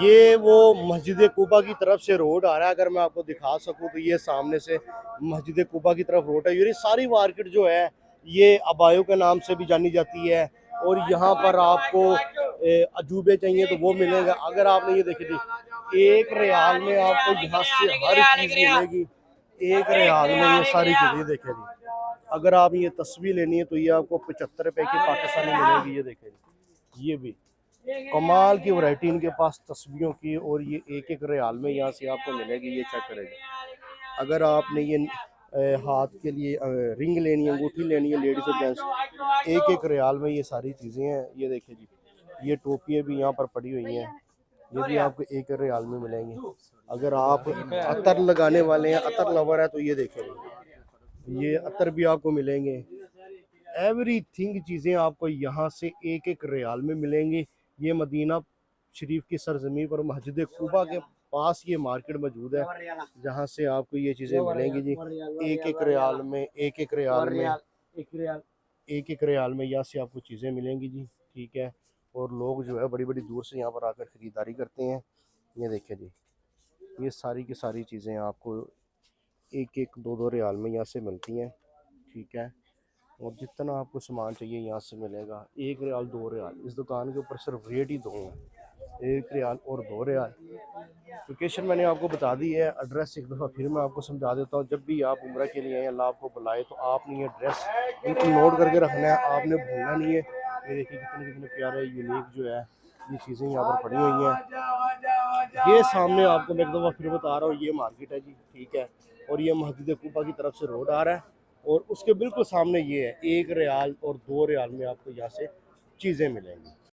ये वो मस्जिद कुबा की तरफ से रोड आ रहा है। अगर मैं आपको दिखा सकूं तो ये सामने से मस्जिद कुबा की तरफ रोड है। ये सारी मार्केट जो है ये अबायों के नाम से भी जानी जाती है। और यहाँ पर आपको अजूबे चाहिए तो वो मिलेगा। अगर आपने ये देखी थी 1 रियाल में आपको यहाँ से हर चीज़ मिलेगी। 1 रियाल में ये सारी चीज़ें देखे जी। अगर आप ये तस्वीर लेनी है तो ये आपको 75 रुपए की पाकिस्तानी मिलेगी। ये देखे जी, ये भी कमाल की वैरायटी इनके पास तस्वीरों की। और ये 1 1 रियाल में यहाँ से आपको मिलेगी। ये चेक करेंगे। अगर आपने ये हाथ के लिए रिंग लेनी है, अंगूठी लेनी है लेडीज और जेंट्स, 1 1 रियाल में ये सारी चीज़ें हैं। ये देखिए जी, ये टोपियाँ भी यहाँ पर पड़ी हुई हैं। ये भी आपको 1 1 रियाल में मिलेंगी। अगर आप अतर लगाने वाले हैं, अतर लवर है, तो ये देखें, ये अतर भी आपको मिलेंगे। एवरीथिंग चीज़ें आपको यहाँ से 1 1 रियाल में मिलेंगी। ये मदीना शरीफ की सरजमी पर मस्जिद कुबा के पास ये मार्केट मौजूद है, जहाँ से आपको ये चीज़ें मिलेंगी जी। 1 1 रियाल में, 1 1 रियाल में, 1 1 रियाल में यहाँ से आपको चीज़ें मिलेंगी जी। ठीक है। और लोग जो है बड़ी बड़ी दूर से यहाँ पर आकर ख़रीदारी करते हैं। ये देखें जी, ये सारी की सारी चीज़ें आपको 1 1 2 2 रियाल में यहाँ से मिलती हैं। ठीक है। और जितना आपको सामान चाहिए यहाँ से मिलेगा। 1 रियाल 2 रियाल, इस दुकान के ऊपर सिर्फ रेट ही दो हैं, 1 रियाल और 2 रियाल। लोकेशन मैंने आपको बता दी है। एड्रेस एक दफ़ा फिर मैं आपको समझा देता हूँ। जब भी आप उम्रा के लिए आए, अल्लाह आपको बुलाए, तो आपने ये एड्रेस बिल्कुल नोट करके रखना है, आपने भूलना नहीं है। ये देखिए कितने कितने प्यारे यूनिक जो है ये चीज़ें यहाँ पर पड़ी हुई हैं। ये सामने आपको मैं एक दफ़ा फिर बता रहा हूँ, ये मार्केट है जी। ठीक है। और ये मस्जिद कुबा की तरफ से रोड आ रहा है। और उसके बिल्कुल सामने ये है। 1 रियाल और 2 रियाल में आपको यहाँ से चीज़ें मिलेंगी।